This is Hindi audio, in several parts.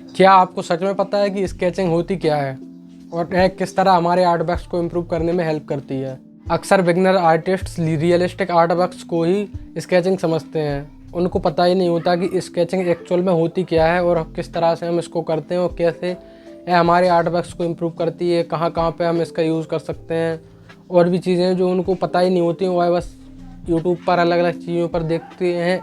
क्या आपको सच में पता है कि स्केचिंग होती क्या है और यह किस तरह हमारे आर्ट वर्क्स को इम्प्रूव करने में हेल्प करती है? अक्सर beginner artists realistic art works को ही स्केचिंग समझते हैं। उनको पता ही नहीं होता कि स्केचिंग एक्चुअल में होती क्या है और किस तरह से हम इसको करते हैं और कैसे यह हमारे आर्ट वर्क्स को इम्प्रूव करती है, कहाँ कहाँ पे हम इसका यूज़ कर सकते हैं। और भी चीज़ें जो उनको पता ही नहीं होती, वह बस यूट्यूब पर अलग अलग चीज़ों पर देखते हैं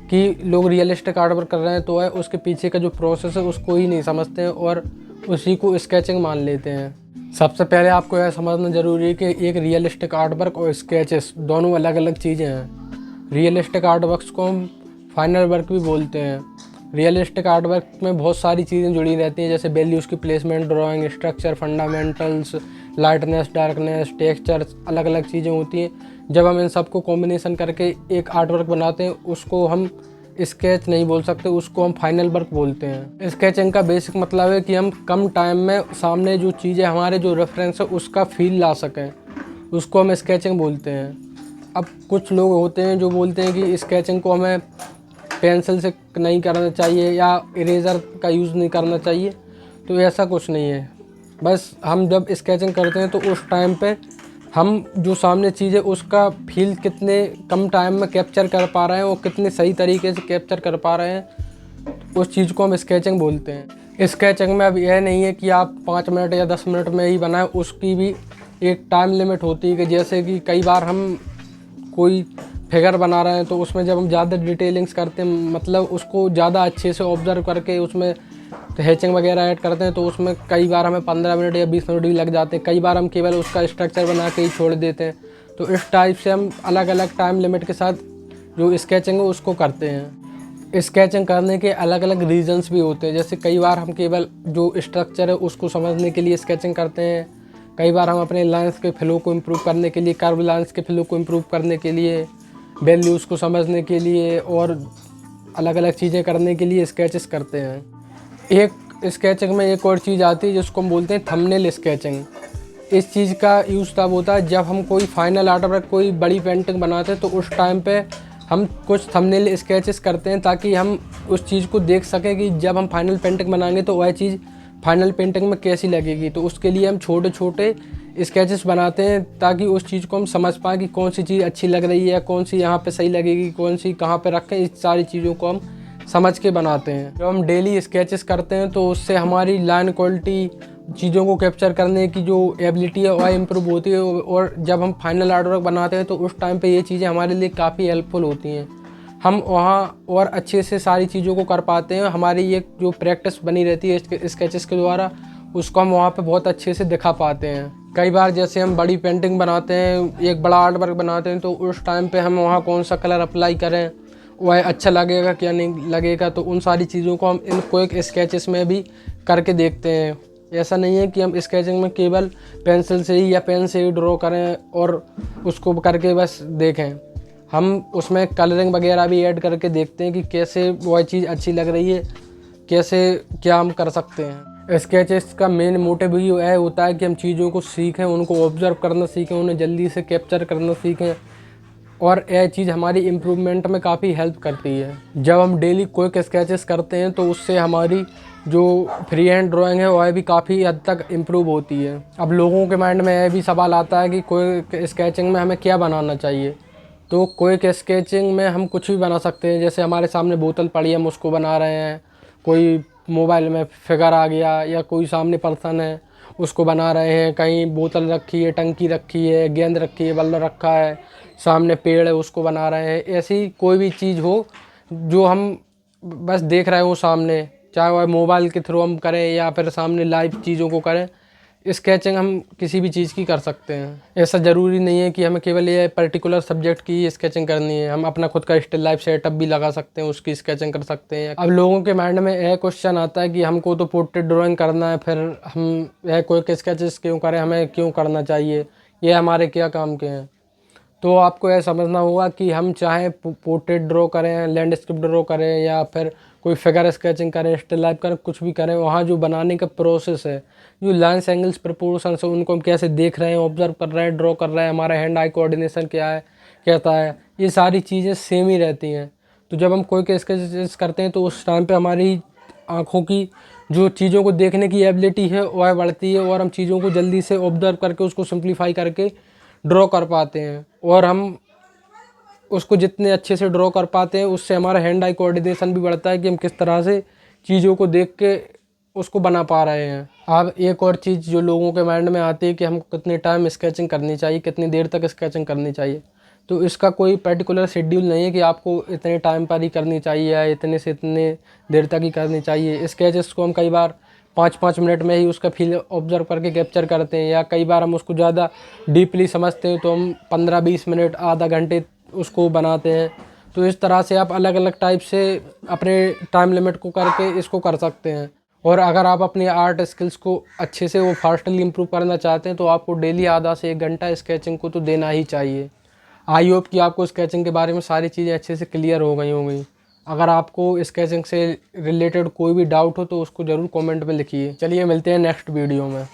कि लोग रियलिस्टिक आर्ट वर्क कर रहे हैं, तो है उसके पीछे का जो प्रोसेस है उसको ही नहीं समझते हैं और उसी को स्केचिंग मान लेते हैं। सबसे पहले आपको यह समझना ज़रूरी है कि एक रियलिस्टिक आर्ट वर्क और स्केचेस दोनों अलग अलग चीज़ें हैं। रियलिस्टिक आर्ट वर्क्स को हम फाइनल वर्क भी बोलते हैं। रियलिस्टिक आर्ट वर्क में बहुत सारी चीज़ें जुड़ी रहती हैं, जैसे वैल्यूज़ की placement, drawing, structure, fundamentals, lightness, darkness, textures, अलग अलग चीज़ें होती हैं। जब हम इन सबको कॉम्बिनेशन करके एक आर्ट वर्क बनाते हैं, उसको हम स्केच नहीं बोल सकते, उसको हम फाइनल वर्क बोलते हैं। स्केचिंग का बेसिक मतलब है कि हम कम टाइम में सामने जो चीज़ें हमारे जो रेफरेंस है उसका फील ला सकें, उसको हम स्केचिंग बोलते हैं। अब कुछ लोग होते हैं जो बोलते हैं कि स्केचिंग को हमें पेंसिल से नहीं करना चाहिए या इरेज़र का यूज़ नहीं करना चाहिए, तो ऐसा कुछ नहीं है। बस हम जब स्केचिंग करते हैं तो उस टाइम पे हम जो सामने चीज़ है उसका फील कितने कम टाइम में कैप्चर कर पा रहे हैं और कितने सही तरीके से कैप्चर कर पा रहे हैं, उस चीज़ को हम स्केचिंग बोलते हैं। स्केचिंग में अब यह नहीं है कि आप 5 मिनट या 10 मिनट में ही बनाएं, उसकी भी एक टाइम लिमिट होती है। कि जैसे कि कई बार हम कोई फिगर बना रहे हैं तो उसमें जब हम ज़्यादा डिटेलिंग्स करते हैं, मतलब उसको ज़्यादा अच्छे से ऑब्जर्व करके उसमें हैचिंग वगैरह ऐड करते हैं, तो उसमें कई बार हमें 15 मिनट या 20 मिनट भी लग जाते हैं। कई बार हम केवल उसका स्ट्रक्चर बना के ही छोड़ देते हैं। तो इस टाइप से हम अलग अलग टाइम लिमिट के साथ जो स्केचिंग है उसको करते हैं। स्केचिंग करने के अलग अलग रीजंस भी होते हैं, जैसे कई बार हम केवल जो स्ट्रक्चर है उसको समझने के लिए स्केचिंग करते हैं। कई बार हम अपने लाइन्स के फ्लो को इम्प्रूव करने के लिए, कर्व लाइन्स के फ्लो को इम्प्रूव करने के लिए, वैल्यूज़ को समझने के लिए और अलग अलग चीज़ें करने के लिए स्केचेस करते हैं। एक स्केचिंग में एक और चीज़ आती है जिसको हम बोलते हैं थंबनेल स्केचिंग। इस चीज़ का यूज़ तब होता है जब हम कोई फाइनल आर्ट वर्क, कोई बड़ी पेंटिंग बनाते हैं, तो उस टाइम पे हम कुछ थंबनेल स्केचेस करते हैं ताकि हम उस चीज़ को देख सकें कि जब हम फाइनल पेंटिंग बनाएंगे तो वह चीज़ फाइनल पेंटिंग में कैसी लगेगी। तो उसके लिए हम छोटे छोटे स्केचेस बनाते हैं ताकि उस चीज़ को हम समझ पाएँ कि कौन सी चीज़ अच्छी लग रही है, कौन सी यहाँ पे सही लगेगी, कौन सी कहाँ पे रखें। इस सारी चीज़ों को हम समझ के बनाते हैं। जब हम डेली स्केचेस करते हैं तो उससे हमारी लाइन क्वालिटी, चीज़ों को कैप्चर करने की जो एबिलिटी है वह इम्प्रूव होती है। और जब हम फाइनल आर्ट वर्क बनाते हैं तो उस टाइम पे ये चीज़ें हमारे लिए काफ़ी हेल्पफुल होती हैं। हम वहाँ और अच्छे से सारी चीज़ों को कर पाते हैं। हमारी एक जो प्रैक्टिस बनी रहती है स्केचेस के द्वारा, उसको हम वहाँ पे बहुत अच्छे से दिखा पाते हैं। कई बार जैसे हम बड़ी पेंटिंग बनाते हैं, एक बड़ा आर्ट वर्क बनाते हैं, तो उस टाइम पे हम वहाँ कौन सा कलर अप्लाई करें, वह अच्छा लगेगा क्या नहीं लगेगा, तो उन सारी चीज़ों को हम इन क्विक स्केचेस में भी करके देखते हैं। ऐसा नहीं है कि हम स्केचिंग में केवल पेंसिल से ही या पेन से ही ड्रॉ करें और उसको करके बस देखें। हम उसमें कलरिंग वगैरह भी ऐड करके देखते हैं कि कैसे वह चीज़ अच्छी लग रही है, कैसे क्या हम कर सकते हैं। स्केचेस का मेन मोटिव ही यह होता है कि हम चीज़ों को सीखें, उनको ऑब्जर्व करना सीखें, उन्हें जल्दी से कैप्चर करना सीखें, और यह चीज़ हमारी इम्प्रूवमेंट में काफ़ी हेल्प करती है। जब हम डेली क्विक स्केचेस करते हैं तो उससे हमारी जो फ्री हैंड ड्राइंग है वह भी काफ़ी हद तक इम्प्रूव होती है। अब लोगों के माइंड में यह भी सवाल आता है कि क्विक स्केचिंग में हमें क्या बनाना चाहिए। तो क्विक स्केचिंग में हम कुछ भी बना सकते हैं। जैसे हमारे सामने बोतल पड़ी है, हम उसको बना रहे हैं, कोई मोबाइल में फिगर आ गया या कोई सामने पर्सन है उसको बना रहे हैं, कहीं बोतल रखी है, टंकी रखी है, गेंद रखी है, बल्ब रखा है, सामने पेड़ है उसको बना रहे हैं। ऐसी कोई भी चीज़ हो जो हम बस देख रहे हो सामने, चाहे वह मोबाइल के थ्रू हम करें या फिर सामने लाइव चीज़ों को करें, स्केचिंग हम किसी भी चीज़ की कर सकते हैं। ऐसा ज़रूरी नहीं है कि हमें केवल ये पर्टिकुलर सब्जेक्ट की स्केचिंग करनी है। हम अपना खुद का स्टिल लाइफ सेटअप भी लगा सकते हैं, उसकी स्केचिंग कर सकते हैं। अब लोगों के माइंड में यह क्वेश्चन आता है कि हमको तो पोर्ट्रेट ड्राइंग करना है, फिर हम यह कोई स्केचेस क्यों करें, हमें क्यों करना चाहिए, ये हमारे क्या काम के हैं। तो आपको यह समझना होगा कि हम चाहे पोर्ट्रेट ड्रॉ करें, लैंडस्केप ड्रॉ करें या फिर कोई फिगर स्केचिंग करें, स्टिल लाइफ करें, कुछ भी करें, वहाँ जो बनाने का प्रोसेस है, जो लाइन्स, एंगल्स, प्रपोर्शंस है, उनको हम कैसे देख रहे हैं, ऑब्जर्व कर रहे हैं, ड्रॉ कर रहे हैं, हमारा हैंड आई कोऑर्डिनेशन क्या है, कहता है, ये सारी चीज़ें सेम ही रहती हैं। तो जब हम कोई के स्केचेस करते हैं तो उस टाइम पे हमारी आँखों की जो चीज़ों को देखने की एबिलिटी है वह बढ़ती है, और हम चीज़ों को जल्दी से ऑब्जर्व करके उसको सिंप्लीफाई करके ड्रॉ कर पाते हैं। और हम उसको जितने अच्छे से ड्रॉ कर पाते हैं उससे हमारा हैंड आई कोऑर्डिनेशन भी बढ़ता है कि हम किस तरह से चीज़ों को देख के उसको बना पा रहे हैं। अब एक और चीज़ जो लोगों के माइंड में आती है कि हमको कितने टाइम स्केचिंग करनी चाहिए, कितनी देर तक स्केचिंग करनी चाहिए। तो इसका कोई पर्टिकुलर शेड्यूल नहीं है कि आपको इतने टाइम पर ही करनी चाहिए या इतने से इतने देर तक ही करनी चाहिए। स्केचेस को हम कई बार 5-5 मिनट में ही उसका फील ऑब्जर्व करके कैप्चर करते हैं, या कई बार हम उसको ज़्यादा डीपली समझते हैं तो हम 15-20 मिनट, आधा घंटे उसको बनाते हैं। तो इस तरह से आप अलग अलग टाइप से अपने टाइम लिमिट को करके इसको कर सकते हैं। और अगर आप अपनी आर्ट स्किल्स को अच्छे से वो फास्टली इम्प्रूव करना चाहते हैं तो आपको डेली आधा से 1 घंटा स्केचिंग को तो देना ही चाहिए। आई होप कि आपको स्केचिंग के बारे में सारी चीज़ें अच्छे से क्लियर हो गई होंगी। अगर आपको स्केचिंग से रिलेटेड कोई भी डाउट हो तो उसको ज़रूर कमेंट में लिखिए। चलिए मिलते हैं नेक्स्ट वीडियो में।